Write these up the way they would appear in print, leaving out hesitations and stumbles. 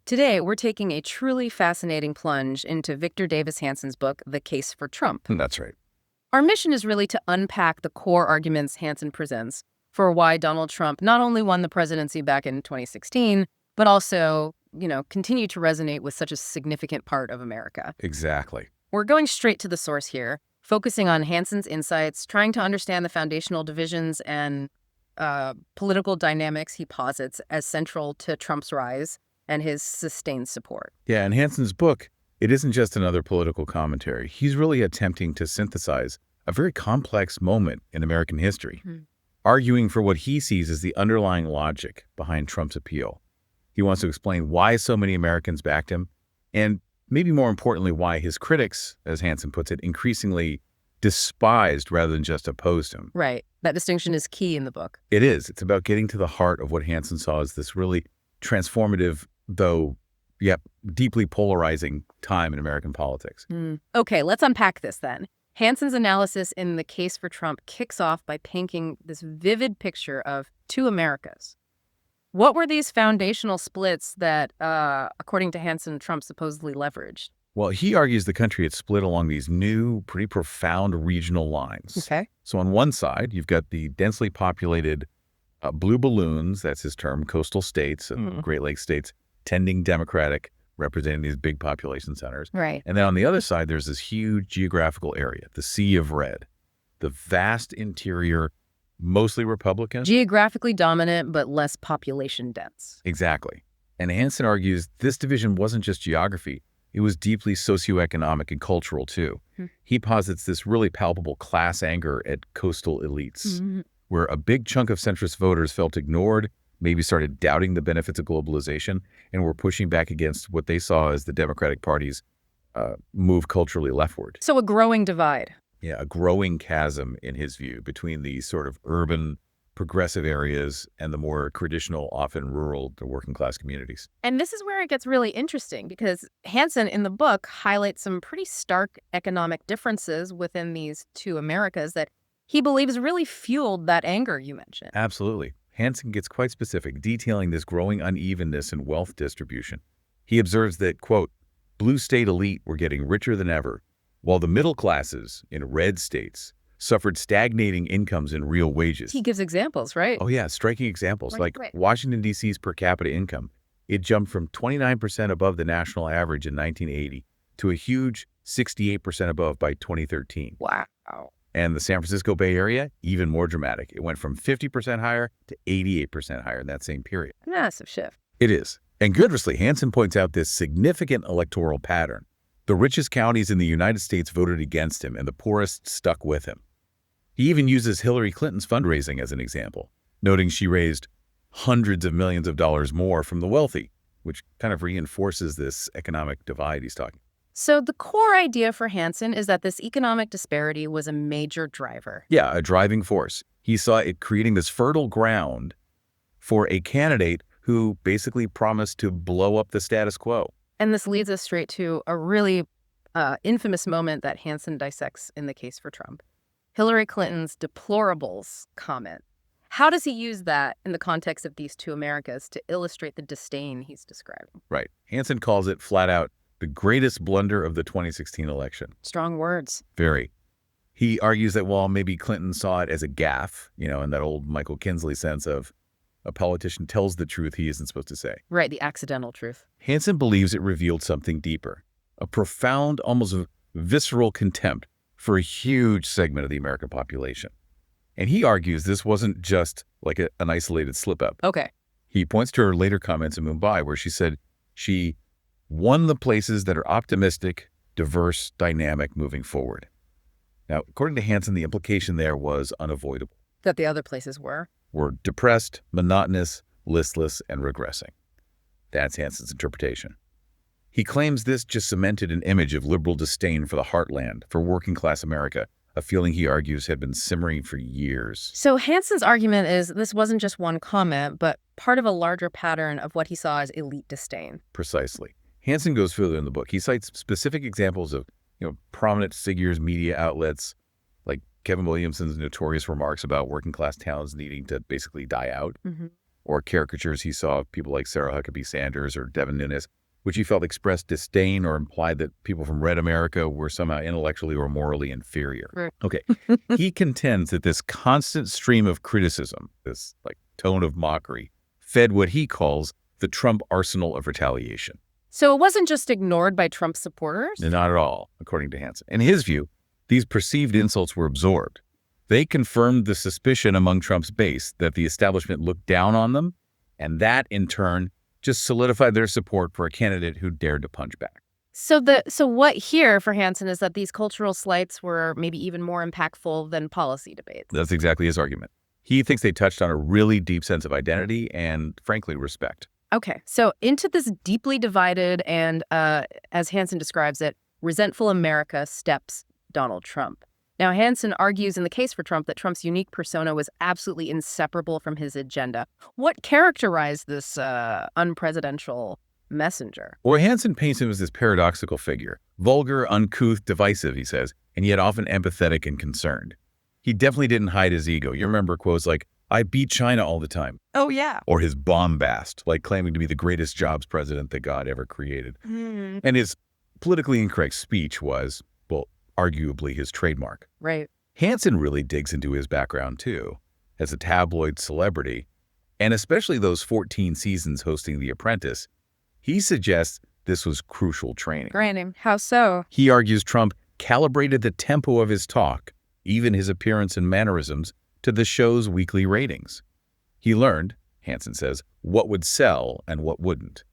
Today, we're taking a truly fascinating plunge into Victor Davis Hanson's book, The Case for Trump. That's right. Our mission is really to unpack the core arguments Hanson presents for why Donald Trump not only won the presidency back in 2016, but also, continue to resonate with such a significant part of America. Exactly. We're going straight to the source here, focusing on Hanson's insights, trying to understand the foundational divisions and political dynamics he posits as central to Trump's rise and his sustained support. Yeah, in Hanson's book, it isn't just another political commentary. He's really attempting to synthesize a very complex moment in American history, arguing for what he sees as the underlying logic behind Trump's appeal. He wants to explain why so many Americans backed him, and maybe more importantly, why his critics, as Hanson puts it, increasingly despised rather than just opposed him. Right. That distinction is key in the book. It is. It's about getting to the heart of what Hanson saw as this really transformative, though, deeply polarizing time in American politics. Okay, let's unpack this then. Hanson's analysis in The Case for Trump kicks off by painting this vivid picture of two Americas. What were these foundational splits that, according to Hanson, Trump supposedly leveraged? Well, he argues the country had split along these new, pretty profound regional lines. Okay. So on one side, you've got the densely populated blue balloons, that's his term, coastal states and Great Lakes states, tending Democratic, representing these big population centers. Right. And then on the other side, there's this huge geographical area, the Sea of Red, the vast interior, mostly Republican. Geographically dominant, but less population dense. Exactly. And Hanson argues this division wasn't just geography. It was deeply socioeconomic and cultural, too. He posits this really palpable class anger at coastal elites, where a big chunk of centrist voters felt ignored, maybe started doubting the benefits of globalization, and were pushing back against what they saw as the Democratic Party's move culturally leftward. So a growing divide. Yeah, a growing chasm, in his view, between the sort of urban, progressive areas and the more traditional, often rural, the working class communities. And this is where it gets really interesting because Hanson in the book highlights some pretty stark economic differences within these two Americas that he believes really fueled that anger you mentioned. Absolutely. Hanson gets quite specific, detailing this growing unevenness in wealth distribution. He observes that, quote, blue state elite were getting richer than ever, while the middle classes in red states suffered stagnating incomes and real wages. He gives examples, right? Oh, yeah, striking examples. Right. Washington, D.C.'s per capita income, it jumped from 29% above the national average in 1980 to a huge 68% above by 2013. Wow. And the San Francisco Bay Area, even more dramatic. It went from 50% higher to 88% higher in that same period. Massive shift. It is. And curiously, Hanson points out this significant electoral pattern. The richest counties in the United States voted against him, and the poorest stuck with him. He even uses Hillary Clinton's fundraising as an example, noting she raised hundreds of millions of dollars more from the wealthy, which kind of reinforces this economic divide he's talking. So the core idea for Hanson is that this economic disparity was a major driver. Yeah, a driving force. He saw it creating this fertile ground for a candidate who basically promised to blow up the status quo. And this leads us straight to a really infamous moment that Hanson dissects in The Case for Trump. Hillary Clinton's Deplorables comment. How does he use that in the context of these two Americas to illustrate the disdain he's describing? Right. Hanson calls it flat out the greatest blunder of the 2016 election. Strong words. Very. He argues that while maybe Clinton saw it as a gaffe, in that old Michael Kinsley sense of a politician tells the truth he isn't supposed to say. Right, the accidental truth. Hanson believes it revealed something deeper, a profound, almost visceral contempt for a huge segment of the American population. And he argues this wasn't just like an isolated slip-up. Okay. He points to her later comments in Mumbai where she said she won the places that are optimistic, diverse, dynamic moving forward. Now, according to Hanson, the implication there was unavoidable. That the other places were Depressed, monotonous, listless, and regressing. That's Hanson's interpretation. He claims this just cemented an image of liberal disdain for the heartland, for working-class America, a feeling he argues had been simmering for years. So Hanson's argument is this wasn't just one comment, but part of a larger pattern of what he saw as elite disdain. Precisely. Hanson goes further in the book. He cites specific examples of, prominent figures, media outlets, like Kevin Williamson's notorious remarks about working-class towns needing to basically die out, or caricatures he saw of people like Sarah Huckabee Sanders or Devin Nunes which he felt expressed disdain or implied that people from red America were somehow intellectually or morally inferior. Right. Okay. He contends that this constant stream of criticism, this tone of mockery, fed what he calls the Trump arsenal of retaliation. So it wasn't just ignored by Trump supporters? Not at all, according to Hanson. In his view, these perceived insults were absorbed. They confirmed the suspicion among Trump's base that the establishment looked down on them, and that, in turn, just solidified their support for a candidate who dared to punch back. So what here for Hanson is that these cultural slights were maybe even more impactful than policy debates. That's exactly his argument. He thinks they touched on a really deep sense of identity and, frankly, respect. Okay, so into this deeply divided and, as Hanson describes it, resentful America steps Donald Trump. Now, Hanson argues in the case for Trump that Trump's unique persona was absolutely inseparable from his agenda. What characterized this unpresidential messenger? Well, Hanson paints him as this paradoxical figure. Vulgar, uncouth, divisive, he says, and yet often empathetic and concerned. He definitely didn't hide his ego. You remember quotes like, "I beat China all the time." Oh, yeah. Or his bombast, like claiming to be the greatest jobs president that God ever created. And his politically incorrect speech was, well, arguably his trademark. Right. Hanson really digs into his background, too, as a tabloid celebrity, and especially those 14 seasons hosting The Apprentice. He suggests this was crucial training. Granting. How so? He argues Trump calibrated the tempo of his talk, even his appearance and mannerisms, to the show's weekly ratings. He learned, Hanson says, what would sell and what wouldn't,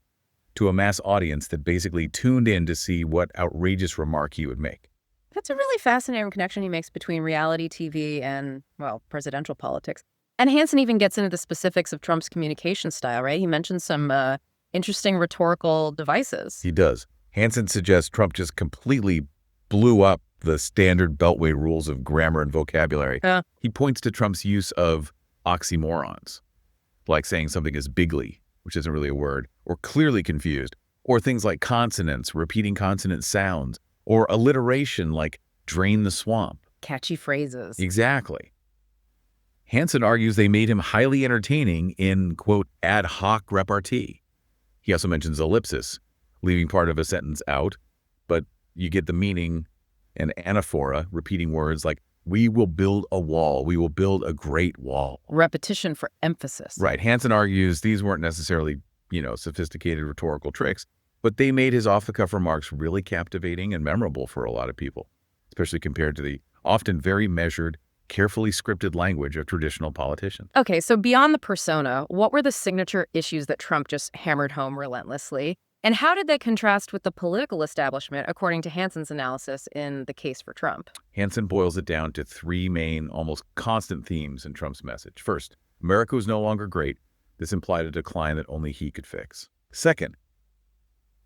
to a mass audience that basically tuned in to see what outrageous remark he would make. That's a really fascinating connection he makes between reality TV and, well, presidential politics. And Hanson even gets into the specifics of Trump's communication style, right? He mentions some interesting rhetorical devices. He does. Hanson suggests Trump just completely blew up the standard Beltway rules of grammar and vocabulary. He points to Trump's use of oxymorons, like saying something is bigly, which isn't really a word, or clearly confused, or things like consonants, repeating consonant sounds, or alliteration like drain the swamp. Catchy phrases. Exactly. Hanson argues they made him highly entertaining in, quote, ad hoc repartee. He also mentions ellipsis, leaving part of a sentence out, but you get the meaning, and anaphora, repeating words like, we will build a wall, we will build a great wall. Repetition for emphasis. Right. Hanson argues these weren't necessarily, sophisticated rhetorical tricks, but they made his off-the-cuff remarks really captivating and memorable for a lot of people, especially compared to the often very measured, carefully scripted language of traditional politicians. Okay, so beyond the persona, what were the signature issues that Trump just hammered home relentlessly? And how did they contrast with the political establishment, according to Hanson's analysis in The Case for Trump? Hanson boils it down to three main, almost constant themes in Trump's message. First, America was no longer great. This implied a decline that only he could fix. Second,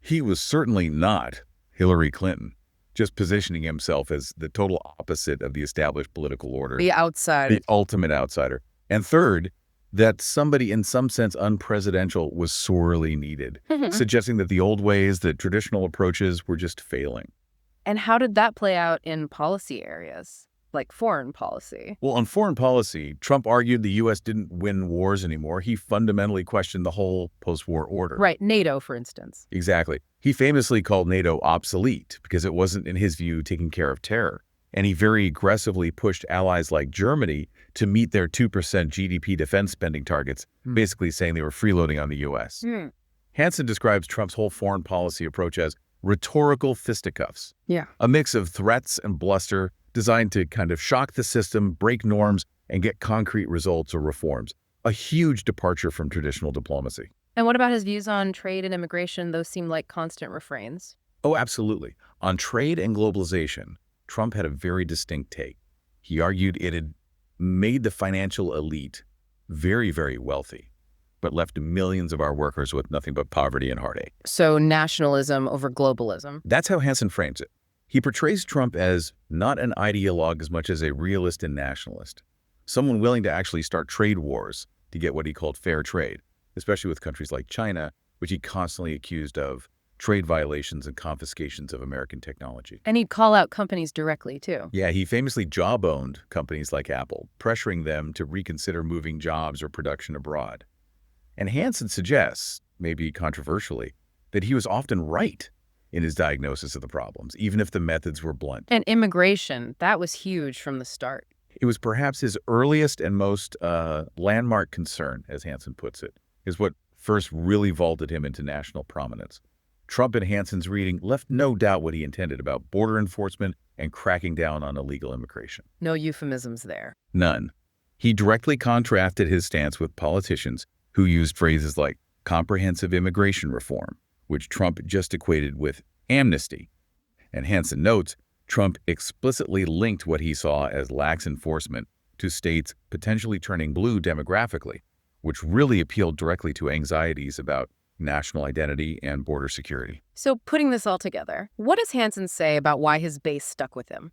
he was certainly not Hillary Clinton, just positioning himself as the total opposite of the established political order. The outsider. The ultimate outsider. And third, that somebody in some sense unpresidential was sorely needed, suggesting that the old ways, the traditional approaches were just failing. And how did that play out in policy areas, like foreign policy? Well, on foreign policy, Trump argued the U.S. didn't win wars anymore. He fundamentally questioned the whole post-war order. Right, NATO, for instance. Exactly. He famously called NATO obsolete because it wasn't, in his view, taking care of terror. And he very aggressively pushed allies like Germany to meet their 2% GDP defense spending targets, basically saying they were freeloading on the U.S. Hanson describes Trump's whole foreign policy approach as rhetorical fisticuffs. Yeah. A mix of threats and bluster designed to kind of shock the system, break norms, and get concrete results or reforms. A huge departure from traditional diplomacy. And what about his views on trade and immigration? Those seem like constant refrains. Oh, absolutely. On trade and globalization, Trump had a very distinct take. He argued it had made the financial elite very, very wealthy, but left millions of our workers with nothing but poverty and heartache. So nationalism over globalism. That's how Hanson frames it. He portrays Trump as not an ideologue as much as a realist and nationalist, someone willing to actually start trade wars to get what he called fair trade, especially with countries like China, which he constantly accused of trade violations and confiscations of American technology. And he'd call out companies directly, too. Yeah, he famously jawboned companies like Apple, pressuring them to reconsider moving jobs or production abroad. And Hanson suggests, maybe controversially, that he was often right in his diagnosis of the problems, even if the methods were blunt. And immigration, that was huge from the start. It was perhaps his earliest and most landmark concern, as Hanson puts it, is what first really vaulted him into national prominence. Trump in Hanson's reading left no doubt what he intended about border enforcement and cracking down on illegal immigration. No euphemisms there. None. He directly contrasted his stance with politicians who used phrases like comprehensive immigration reform, which Trump just equated with amnesty. And Hanson notes, Trump explicitly linked what he saw as lax enforcement to states potentially turning blue demographically, which really appealed directly to anxieties about national identity and border security. So putting this all together, what does Hanson say about why his base stuck with him?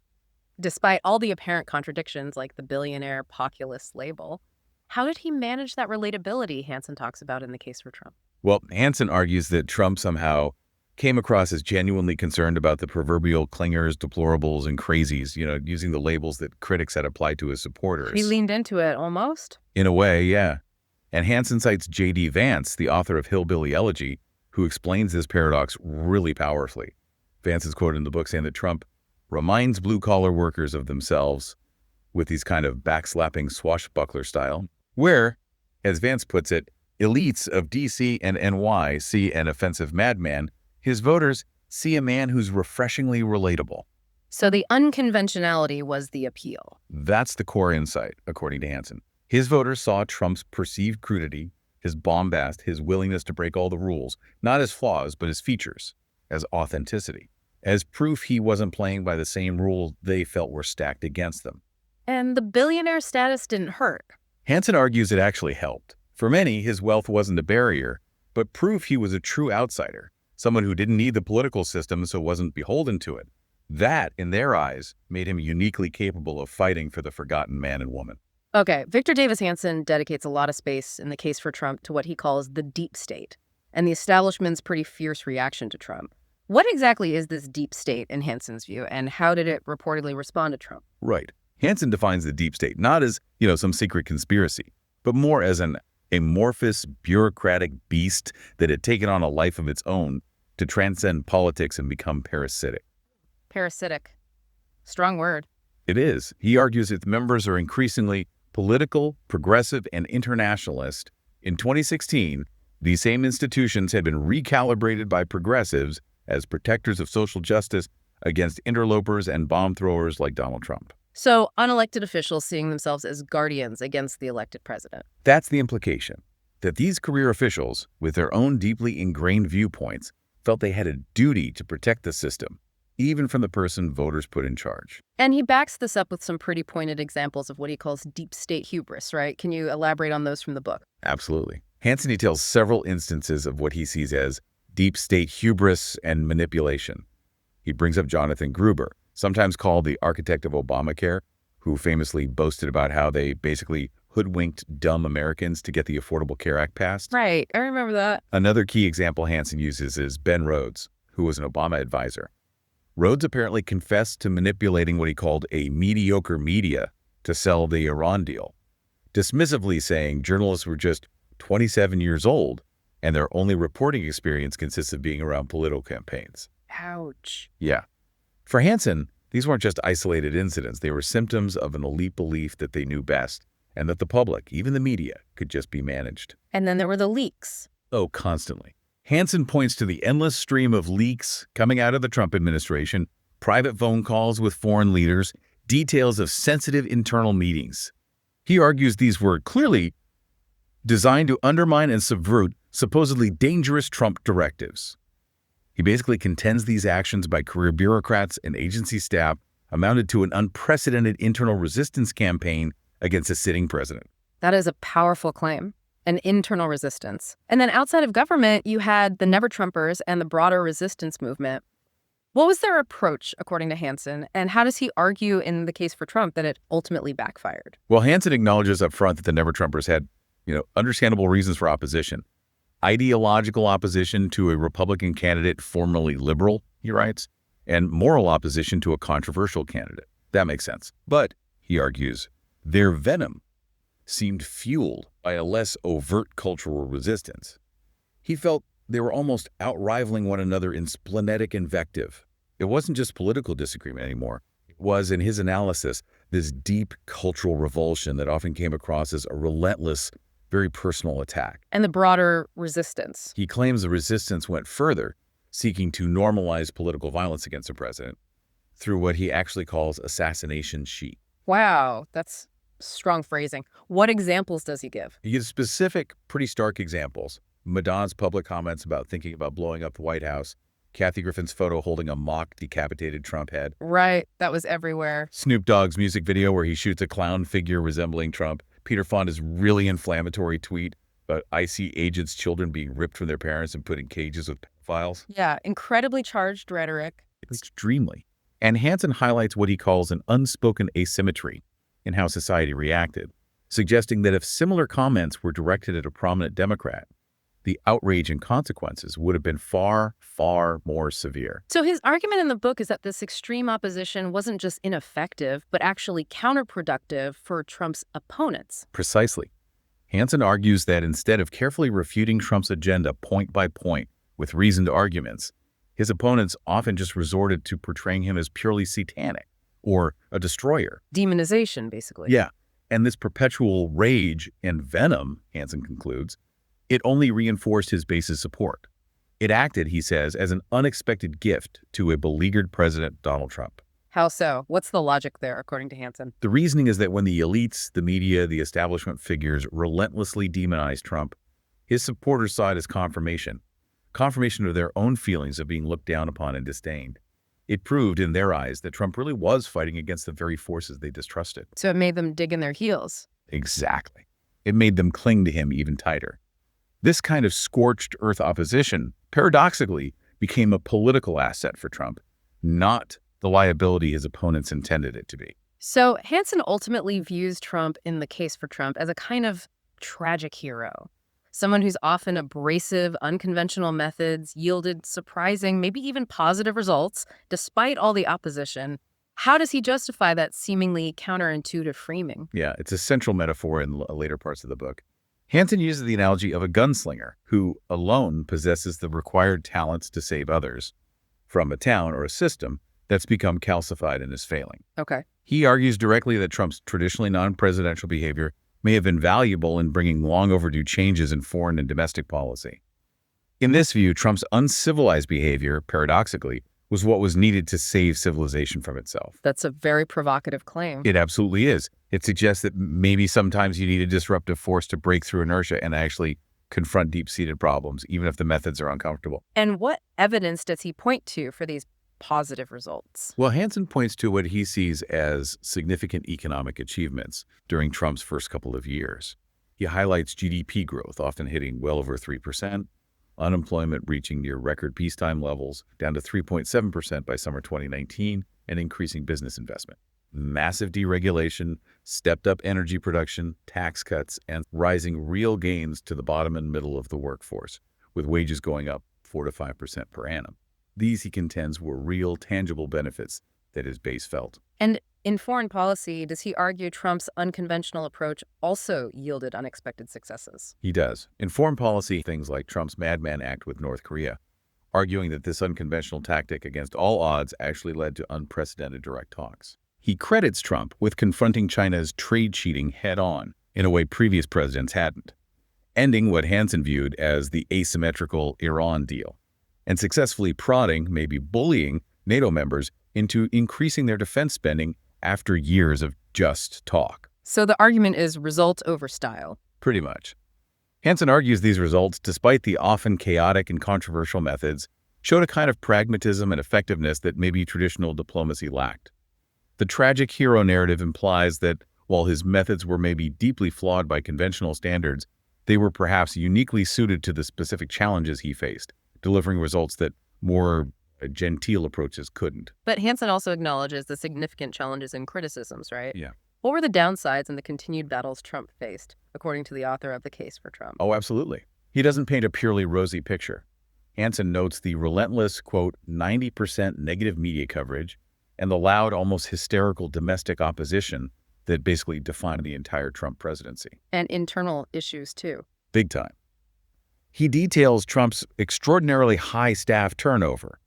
Despite all the apparent contradictions like the billionaire populist label, how did he manage that relatability Hanson talks about in the case for Trump? Well, Hanson argues that Trump somehow came across as genuinely concerned about the proverbial clingers, deplorables, and crazies, using the labels that critics had applied to his supporters. He leaned into it almost? In a way, yeah. And Hanson cites J.D. Vance, the author of Hillbilly Elegy, who explains this paradox really powerfully. Vance is quoted in the book saying that Trump reminds blue-collar workers of themselves with these kind of backslapping swashbuckler style, where, as Vance puts it, elites of D.C. and N.Y. see an offensive madman, his voters see a man who's refreshingly relatable. So the unconventionality was the appeal. That's the core insight, according to Hanson. His voters saw Trump's perceived crudity, his bombast, his willingness to break all the rules, not as flaws, but as features, as authenticity, as proof he wasn't playing by the same rules they felt were stacked against them. And the billionaire status didn't hurt. Hanson argues it actually helped. For many, his wealth wasn't a barrier, but proof he was a true outsider, someone who didn't need the political system so wasn't beholden to it. That, in their eyes, made him uniquely capable of fighting for the forgotten man and woman. Okay, Victor Davis Hanson dedicates a lot of space in the case for Trump to what he calls the deep state and the establishment's pretty fierce reaction to Trump. What exactly is this deep state in Hanson's view, and how did it reportedly respond to Trump? Right. Hanson defines the deep state not as, some secret conspiracy, but more as an amorphous, bureaucratic beast that had taken on a life of its own to transcend politics and become parasitic. Parasitic. Strong word. It is. He argues its members are increasingly political, progressive, and internationalist. In 2016, these same institutions had been recalibrated by progressives as protectors of social justice against interlopers and bomb throwers like Donald Trump. So unelected officials seeing themselves as guardians against the elected president. That's the implication, that these career officials, with their own deeply ingrained viewpoints, felt they had a duty to protect the system, even from the person voters put in charge. And he backs this up with some pretty pointed examples of what he calls deep state hubris, right? Can you elaborate on those from the book? Absolutely. Hanson details several instances of what he sees as deep state hubris and manipulation. He brings up Jonathan Gruber, sometimes called the architect of Obamacare, who famously boasted about how they basically hoodwinked dumb Americans to get the Affordable Care Act passed. Right, I remember that. Another key example Hanson uses is Ben Rhodes, who was an Obama advisor. Rhodes apparently confessed to manipulating what he called a mediocre media to sell the Iran deal, dismissively saying journalists were just 27 years old and their only reporting experience consists of being around political campaigns. Ouch. Yeah. For Hanson, these weren't just isolated incidents. They were symptoms of an elite belief that they knew best and that the public, even the media, could just be managed. And then there were the leaks. Oh, constantly. Hanson points to the endless stream of leaks coming out of the Trump administration, private phone calls with foreign leaders, details of sensitive internal meetings. He argues these were clearly designed to undermine and subvert supposedly dangerous Trump directives. He basically contends these actions by career bureaucrats and agency staff amounted to an unprecedented internal resistance campaign against a sitting president. That is a powerful claim. An internal resistance. And then outside of government, you had the Never-Trumpers and the broader resistance movement. What was their approach, according to Hanson, and how does he argue in the case for Trump that it ultimately backfired? Well, Hanson acknowledges up front that the Never-Trumpers had, understandable reasons for opposition. Ideological opposition to a Republican candidate formerly liberal, he writes, and moral opposition to a controversial candidate. That makes sense. But, he argues, their venom seemed fueled by a less overt cultural resistance. He felt They were almost outrivaling one another in splenetic invective. It wasn't just political disagreement anymore. It was, in his analysis, this deep cultural revulsion that often came across as a relentless, very personal attack. And the broader resistance. He claims the resistance went further, seeking to normalize political violence against the president through what he actually calls assassination chic. Wow, that's strong phrasing. What examples does he give? He gives specific, pretty stark examples. Madonna's public comments about thinking about blowing up the White House, Kathy Griffin's photo holding a mock decapitated Trump head. Right, that was everywhere. Snoop Dogg's music video where he shoots a clown figure resembling Trump. Peter Fonda's really inflammatory tweet about IC agents' children being ripped from their parents and put in cages with pedophiles. Yeah, incredibly charged rhetoric. Extremely. And Hanson highlights what he calls an unspoken asymmetry in how society reacted, suggesting that if similar comments were directed at a prominent Democrat, the outrage and consequences would have been far, far more severe. So his argument in the book is that this extreme opposition wasn't just ineffective, but actually counterproductive for Trump's opponents. Precisely. Hanson argues that instead of carefully refuting Trump's agenda point by point with reasoned arguments, his opponents often just resorted to portraying him as purely satanic or a destroyer. Demonization, basically. Yeah, and this perpetual rage and venom, Hanson concludes, it only reinforced his base's support. It acted, he says, as an unexpected gift to a beleaguered President Donald Trump. How so? What's the logic there, according to Hanson? The reasoning is that when the elites, the media, the establishment figures relentlessly demonized Trump, his supporters saw it as confirmation of their own feelings of being looked down upon and disdained. It proved, in their eyes, that Trump really was fighting against the very forces they distrusted. So it made them dig in their heels. Exactly. It made them cling to him even tighter. This kind of scorched earth opposition, paradoxically, became a political asset for Trump, not the liability his opponents intended it to be. So Hanson ultimately views Trump in the case for Trump as a kind of tragic hero, someone whose often abrasive, unconventional methods yielded surprising, maybe even positive results, despite all the opposition. How does he justify that seemingly counterintuitive framing? Yeah, it's a central metaphor in later parts of the book. Hanson uses the analogy of a gunslinger who alone possesses the required talents to save others from a town or a system that's become calcified and is failing. Okay. He argues directly that Trump's traditionally non-presidential behavior may have been valuable in bringing long overdue changes in foreign and domestic policy. In this view, Trump's uncivilized behavior, paradoxically, was what was needed to save civilization from itself. That's a very provocative claim. It absolutely is. It suggests that maybe sometimes you need a disruptive force to break through inertia and actually confront deep-seated problems, even if the methods are uncomfortable. And what evidence does he point to for these positive results? Well, Hanson points to what he sees as significant economic achievements during Trump's first couple of years. He highlights GDP growth, often hitting well over 3%, unemployment reaching near record peacetime levels, down to 3.7% by summer 2019, and increasing business investment. Massive deregulation, stepped-up energy production, tax cuts, and rising real gains to the bottom and middle of the workforce, with wages going up 4 to 5% per annum. These, he contends, were real, tangible benefits that his base felt. And in foreign policy, does he argue Trump's unconventional approach also yielded unexpected successes? He does. In foreign policy, things like Trump's Madman Act with North Korea, arguing that this unconventional tactic against all odds actually led to unprecedented direct talks. He credits Trump with confronting China's trade cheating head-on in a way previous presidents hadn't, ending what Hanson viewed as the asymmetrical Iran deal, and successfully prodding, maybe bullying, NATO members into increasing their defense spending after years of just talk. So the argument is result over style. Pretty much. Hanson argues these results, despite the often chaotic and controversial methods, showed a kind of pragmatism and effectiveness that maybe traditional diplomacy lacked. The tragic hero narrative implies that while his methods were maybe deeply flawed by conventional standards, they were perhaps uniquely suited to the specific challenges he faced, delivering results that more genteel approaches couldn't. But Hanson also acknowledges the significant challenges and criticisms, right? Yeah. What were the downsides and the continued battles Trump faced, according to the author of The Case for Trump? Oh, absolutely. He doesn't paint a purely rosy picture. Hanson notes the relentless, quote, 90% negative media coverage and the loud, almost hysterical domestic opposition that basically defined the entire Trump presidency. And internal issues, too. Big time. He details Trump's extraordinarily high staff turnover.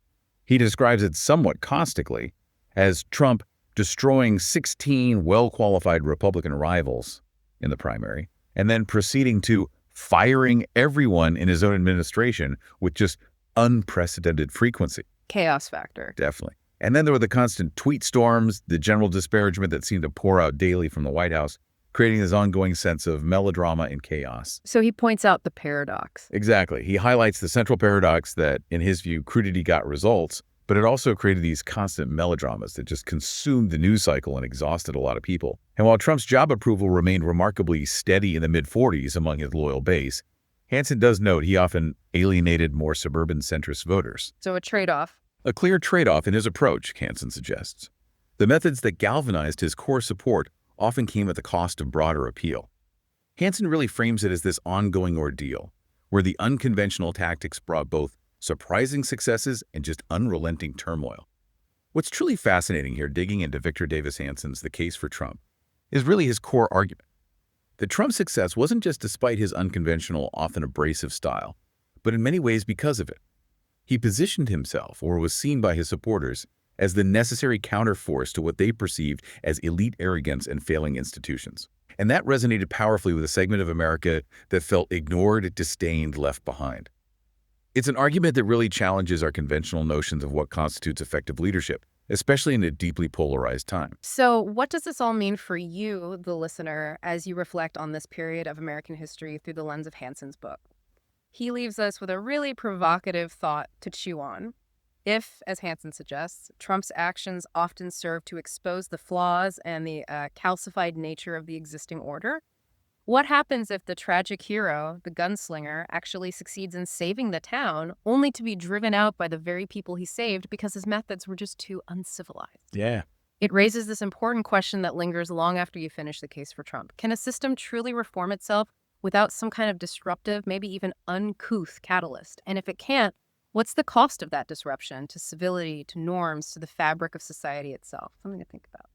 He describes it somewhat caustically as Trump destroying 16 well-qualified Republican rivals in the primary, and then proceeding to firing everyone in his own administration with just unprecedented frequency. Chaos factor. Definitely. And then there were the constant tweet storms, the general disparagement that seemed to pour out daily from the White House, creating this ongoing sense of melodrama and chaos. So he points out the paradox. Exactly. He highlights the central paradox that, in his view, crudity got results, but it also created these constant melodramas that just consumed the news cycle and exhausted a lot of people. And while Trump's job approval remained remarkably steady in the mid-40s among his loyal base, Hanson does note he often alienated more suburban centrist voters. So a trade-off. A clear trade-off in his approach, Hanson suggests. The methods that galvanized his core support often came at the cost of broader appeal. Hanson really frames it as this ongoing ordeal, where the unconventional tactics brought both surprising successes and just unrelenting turmoil. What's truly fascinating here, digging into Victor Davis Hanson's The Case for Trump, is really his core argument. That Trump's success wasn't just despite his unconventional, often abrasive style, but in many ways because of it. He positioned himself, or was seen by his supporters, as the necessary counterforce to what they perceived as elite arrogance and failing institutions. And that resonated powerfully with a segment of America that felt ignored, disdained, left behind. It's an argument that really challenges our conventional notions of what constitutes effective leadership, especially in a deeply polarized time. So what does this all mean for you, the listener, as you reflect on this period of American history through the lens of Hanson's book? He leaves us with a really provocative thought to chew on. If, as Hanson suggests, Trump's actions often serve to expose the flaws and the calcified nature of the existing order, what happens if the tragic hero, the gunslinger, actually succeeds in saving the town, only to be driven out by the very people he saved because his methods were just too uncivilized? Yeah. It raises this important question that lingers long after you finish the case for Trump. Can a system truly reform itself without some kind of disruptive, maybe even uncouth catalyst? And if it can't, what's the cost of that disruption to civility, to norms, to the fabric of society itself? Something to think about.